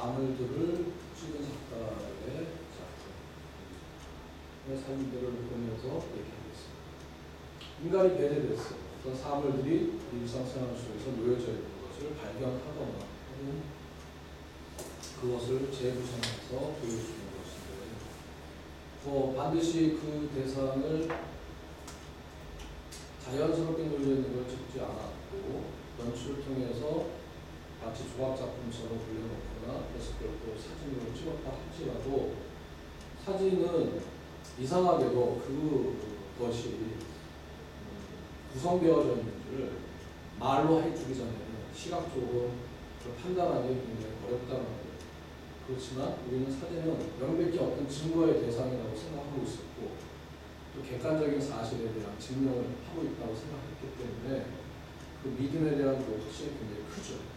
사물들을 찍은 작가의 작품, 사진들을 보면서 얘기하겠습니다. 인간이 배제됐어요. 어떤 사물들이 일상생활 속에서 놓여져 있는 것을 발견하거나 혹은 그것을 재구성해서 보여주는 것인데, 반드시 그 대상을 자연스럽게 놓여 있는 걸 찍지 않았고, 연출을 통해서 마치 조각작품처럼 돌려놓거나 또 사진으로 찍었다 할지라도 사진은 이상하게도 그것이 구성되어져 있는지를 말로 해주기 전에는 시각적으로 판단하기 굉장히 어렵다는 거예요. 그렇지만 우리는 사진은 명백히 어떤 증거의 대상이라고 생각하고 있었고 또 객관적인 사실에 대한 증명을 하고 있다고 생각했기 때문에 그 믿음에 대한 확신이 굉장히 크죠.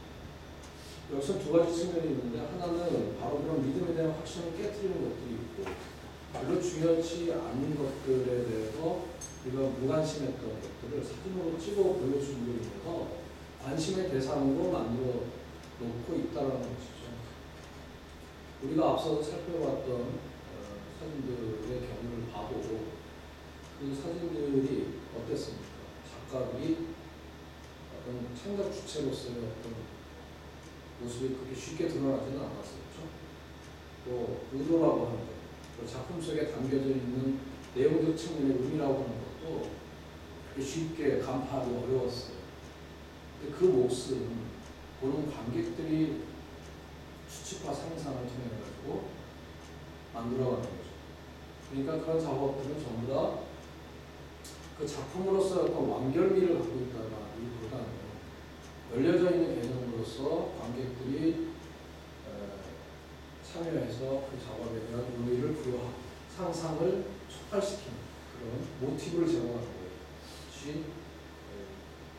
여기서 두 가지 측면이 있는데, 하나는 바로 그런 믿음에 대한 확신을 깨트리는 것들이 있고, 별로 중요하지 않은 것들에 대해서 우리가 무관심했던 것들을 사진으로 찍어 보여주는 데 있어서 관심의 대상으로 만들어 놓고 있다는 것이죠. 우리가 앞서서 살펴봤던 사진들의 경우를 봐도 그 사진들이 어땠습니까? 작가들이 어떤 창작 주체로서의 어떤 모습이 그렇게 쉽게 드러나지는 않았었죠. 또 의도라고 하는 것, 또 작품 속에 담겨져 있는 내용적 측면의 의미라고 하는 것도 그렇게 쉽게 간파하기 어려웠어요. 근데 그 몫은 보는 관객들이 추측과 상상을 통해 가지고 만들어가는 거죠. 그러니까 그런 작업들은 전부 다 그 작품으로서 어떤 완결미를 갖고 있다기보다는 열려져 있는 개념으로서 관객들이 참여해서 그 작업에 대한 의미를 부여하고 상상을 촉발시키는 그런 모티브를 제공하는 것이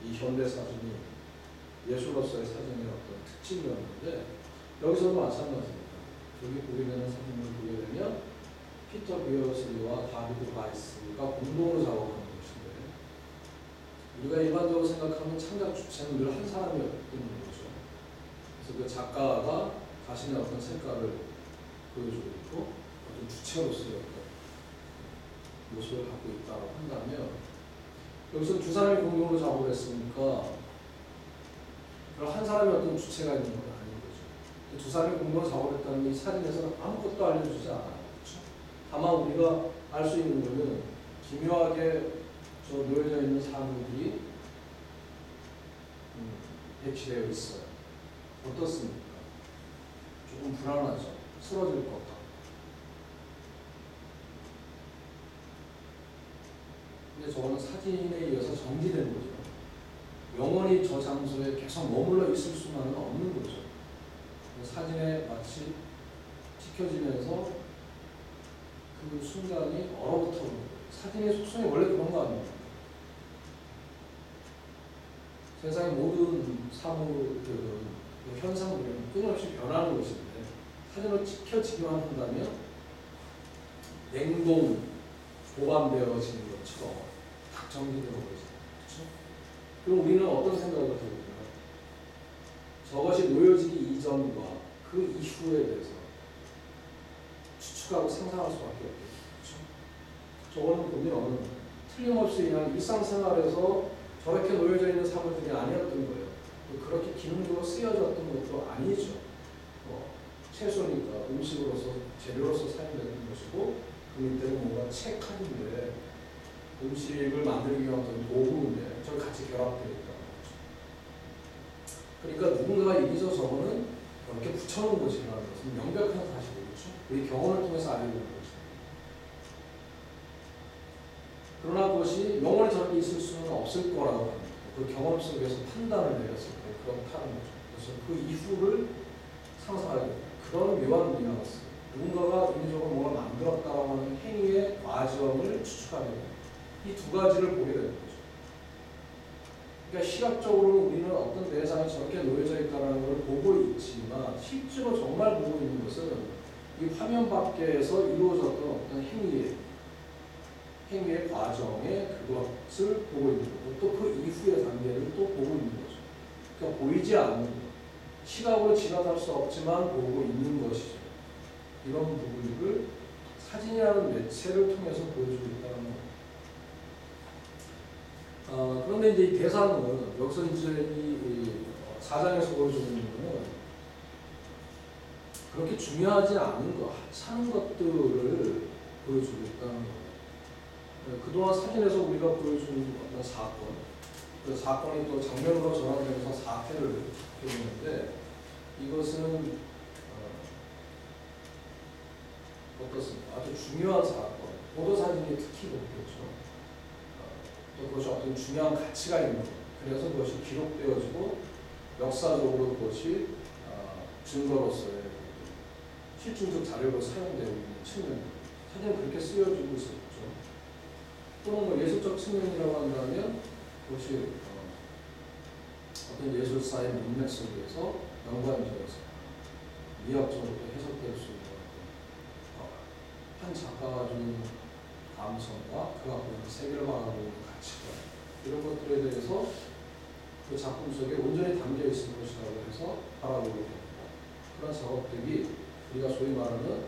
이 현대 사진이 예술로서의 사진의 어떤 특징이었는데, 여기서도 마찬가지입니다. 여기 보게 되는 사진을 보게 되면 피터 비어슬리와 다비드 바이스가 공동으로 작업하는 것인데, 우리가 일반적으로 생각하는 창작 주체는 늘 한 사람이었던 거죠. 그래서 그 작가가 자신의 어떤 색깔을 보여주고 있고 어떤 주체로서의 어떤 모습을 갖고 있다고 한다면, 여기서 두 사람이 공동으로 작업을 했으니까 한 사람이 어떤 주체가 있는 건 아닌 거죠. 두 사람이 공동으로 작업을 했다는 이 사진에서는 아무것도 알려주지 않아요. 그렇죠? 다만 우리가 알 수 있는 것은 기묘하게 저 놓여져 있는 사물들이 배치되어 있어요. 어떻습니까? 조금 불안하죠. 쓰러질 것 같고. 근데 저거는 사진에 의해서 정지된 거죠. 영원히 저 장소에 계속 머물러 있을 수만은 없는 거죠. 사진에 마치 지켜지면서 그 순간이 얼어붙어 오는 거예요. 사진의 속성이 원래 그런 거 아닙니까? 세상의 모든 사물들은, 현상들은 끊임없이 변하는 것인데, 사진으로 찍혀지기만 한다면 냉동 보관되어지는 것처럼 딱 정리되어 버리죠. 그렇죠? 그럼 우리는 어떤 생각을 해볼까요? 저것이 놓여지기 이전과 그 이후에 대해서 추측하고 상상할 수밖에 없겠죠. 저거는 보면 틀림없이 그냥 일상생활에서 저렇게 놓여져 있는 사물들이 아니었던 거예요. 그렇게 기능적으로 쓰여졌던 것도 아니죠. 채소니까 음식으로서, 재료로서 사용되는 것이고, 그 밑에는 뭔가 책 칸인데 음식을 만들기 위한 도구인데 저걸 같이 결합되어 있다는 거죠. 그러니까 누군가가 여기서 저거는 이렇게 붙여놓은 것이라는 것은 명백한 사실이죠. 우리 경험을 통해서 알게 되는 거죠. 그러나 그것이 영원히 저렇게 있을 수는 없을 거라고 합니다. 그 경험 속에서 판단을 내렸을 때 그렇다는 거죠. 그래서 그 이후를 상상하게 됩니다. 그런 묘한 뉘앙스, 누군가가 인위적으로 뭔가 만들었다고 하는 행위의 과정을 추측하게 됩니다. 이 두 가지를 보게 되는 거죠. 그러니까 시각적으로 우리는 어떤 대상이 저렇게 놓여져 있다는 걸 보고 있지만, 실제로 정말 보고 있는 것은 이 화면 밖에서 이루어졌던 어떤 행위의 과정에 그것을 보고 있는 거고, 또 그 이후의 단계를 또 보고 있는 거죠. 그러니까 보이지 않는 것, 시각으로 지나갈 수 없지만 보고 있는 것이죠. 이런 부분들을 사진이라는 매체를 통해서 보여주고 있다는 겁니다. 그런데 이제 이 대상은 여기서 이제 이 4장에서 보여주는 거는 그렇게 중요하지 않은 것, 하찮은 것들을 보여주고 있다는 거예요. 그동안 사진에서 우리가 보여주는 어떤 사건, 그 사건이 또 장면으로 전환되면서 사태를 보이는데 이것은 어떻습니까? 아주 중요한 사건, 보도사진이 특히 그렇겠죠. 또 그것이 어떤 중요한 가치가 있는 것, 그래서 그것이 기록되어지고 역사적으로 그것이 증거로서의 실증적 자료로 사용되고 있는 측면, 사진은 그렇게 쓰여지고 있었죠. 또는 뭐 예술적 측면이라고 한다면 그것이 어떤 예술사의 문맥 속에서 연관되어서 미학적으로 해석될 수 있는 한 작가가 주는 감성과 그 앞에 있는 세계를 바라보는 가치관, 이런 것들에 대해서 그 작품 속에 온전히 담겨 있는 것이라고 해서 바라보게 됩니다. 그런 작업들이 우리가 소위 말하는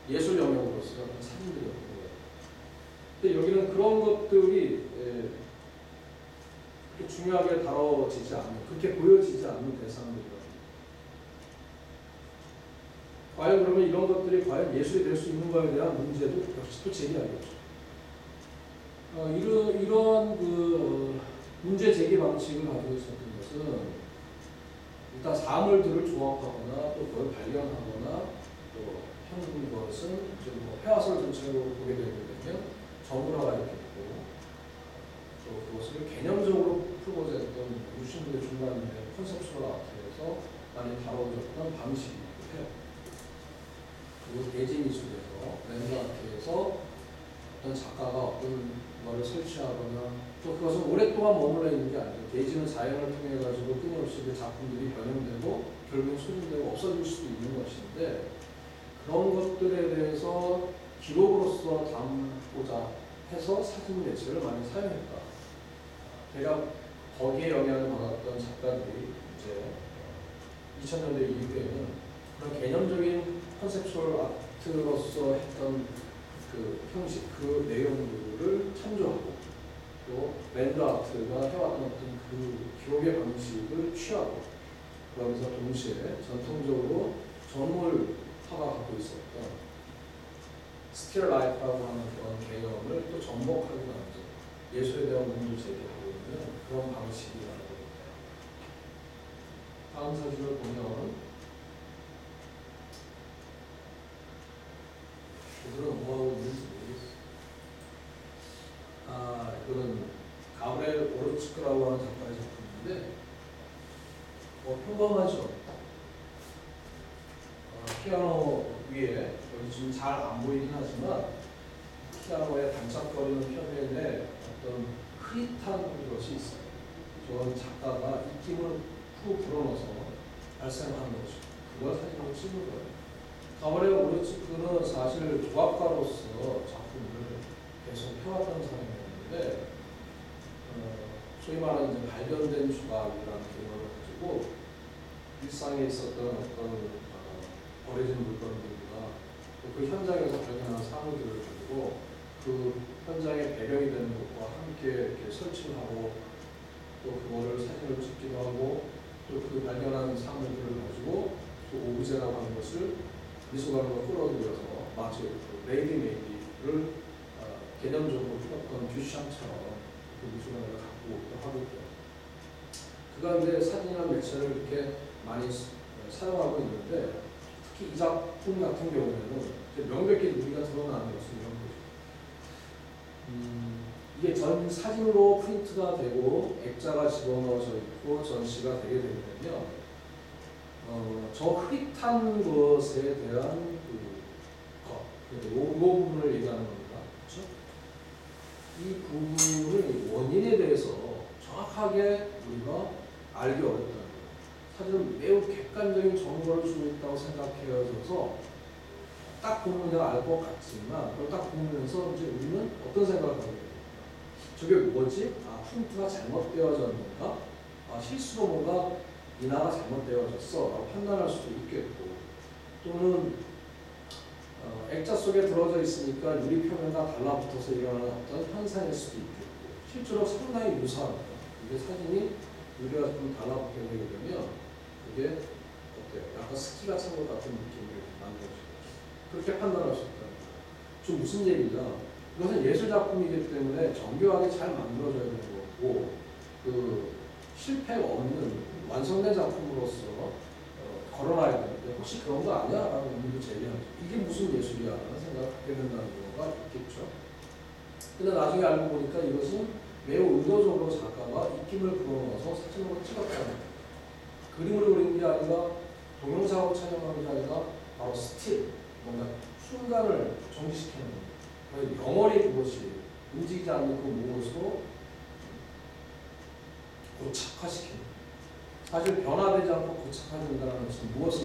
예술 영역으로서의 어떤 사진들이었던 거예요. 근데 여기는 그런 것들이 그렇게 중요하게 다뤄지지 않는, 그렇게 보여지지 않는 대상들이거든요. 과연 그러면 이런 것들이 과연 예술이 될 수 있는 거에 대한 문제도 역시 또 제기하겠죠. 이러한 그 문제 제기 방식을 가지고 있었던 것은 일단 사물들을 조합하거나 또 그걸 발견하거나 또 한 것은 이제 뭐 해화설 전체로 보게 되면 정문화가 있겠고 또 그것을 개념적으로 풀고자 했던 유신들의 중간에 컨셉수얼 아트에서 많이 다뤄졌던 방식이기도 해요. 그리고 대지미술에서 랜드 아트에서 어떤 작가가 어떤 거를 설치하거나 또 그것은 오랫동안 머물러 있는 게 아니고 대지는 자연을 통해 가지고 끊임없이 그 작품들이 변형되고 결국 소진되고 없어질 수도 있는 것인데 그런 것들에 대해서 기록으로서 담고자 해서 사진 매체를 많이 사용했다. 대략 거기에 영향을 받았던 작가들이 이제 2000년대 이후에는 그런 개념적인 컨셉수얼 아트로서 했던 그 형식, 그 내용들을 참조하고 또 랜드 아트가 해왔던 어떤 그 기록의 방식을 취하고 그러면서 동시에 전통적으로 전물화가 갖고 있었던 스틸 라이프라고 하는 그런 개념을 또 접목하고 나서 예술에 대한 문제를 제기하고 있는 그런 방식이라고 합니다. 다음 사진을 보면 이들은 뭐하고 있는지 모르겠어요. 이거는 가브리엘 오르츠크라고 하는 작가의 작품인데 평범하죠. 피아노 위에 여기 지금 잘 안 보이긴 하지만 피아노에 반짝거리는 표면에 어떤 흐릿한 것이 있어요. 저건 작가가 입김을 푹 불어넣어서 발생하는 것이죠. 그걸 사진으로 찍은 거예요. 가브리엘 오르츠크는 사실 조각가로서 작품을 계속 펴왔던 사람이었는데 소위 말하는 이제 발견된 조각이라는 개념을 가지고 일상에 있었던 어떤 버려진 물건들과 그 현장에서 발견한 사물들을 가지고 그 현장에 배경이 되는 것과 함께 이렇게 설치를 하고 또 그거를 사진으로 찍기도 하고 또 그 발견한 사물들을 가지고 또 오브제라고 하는 것을 미술관으로 끌어들여서 마치 레이디메이디를 개념적으로 풀었던 듀샹처럼 그 미술관을 갖고 하고 있고요. 그가 이제 사진이나 매체를 이렇게 많이 사용하고 있는데 특히 이 작품 같은 경우에는 명백히 무리가 드러나는 것은 이런 거죠. 이게 전 사진으로 프린트가 되고 액자가 집어넣어져 있고 전시가 되게 되면요, 저 흐릿한 것에 대한 이 부분을 얘기하는 겁니다. 그렇죠? 이 부분의 원인에 대해서 정확하게 우리가 알기 어렵다는 거예요. 사실은 매우 객관적인 정보를 주고 있다고 생각해서 딱 보면 내가 알 것 같지만 그걸 딱 보면서 이제 우리는 어떤 생각을 하게 됩니까? 저게 뭐지? 프린트가 잘못되어졌는가? 실수로 뭔가 인화가 잘못되어졌어 라고 판단할 수도 있겠고, 또는 액자 속에 들어져 있으니까 유리 표면과 달라붙어서 일어나는 어떤 현상일 수도 있겠고, 실제로 상당히 유사합니다. 이게 사진이 유리가 좀 달라붙게 되게 되면 그게 어때요? 약간 스키가 찬 것 같은 느낌을 만들어주고, 그렇게 판단할 수 있다. 좀 무슨 얘기냐? 이것은 예술 작품이기 때문에 정교하게 잘 만들어져야 되는 거고, 그 실패 없는 완성된 작품으로서 걸어놔야 되는데 혹시 그런 거 아니야? 라는 의미도 제기하죠. 이게 무슨 예술이야? 라는 생각을 갖게 된다는 경우가 있겠죠. 근데 나중에 알고 보니까 이것은 매우 의도적으로 작가가 입김을 불어넣어서 사진으로 찍었다는 거예요. 그림을 그린 게 아니라 동영상으로 촬영한 게 아니라 바로 스틸, 뭔가 순간을 정지시키는 거예요. 영원히 그것이 움직이지 않는 그 무엇으로 고착화시키는 거예요. 사실 변화되지 않고 고착화된다는 것은 무엇을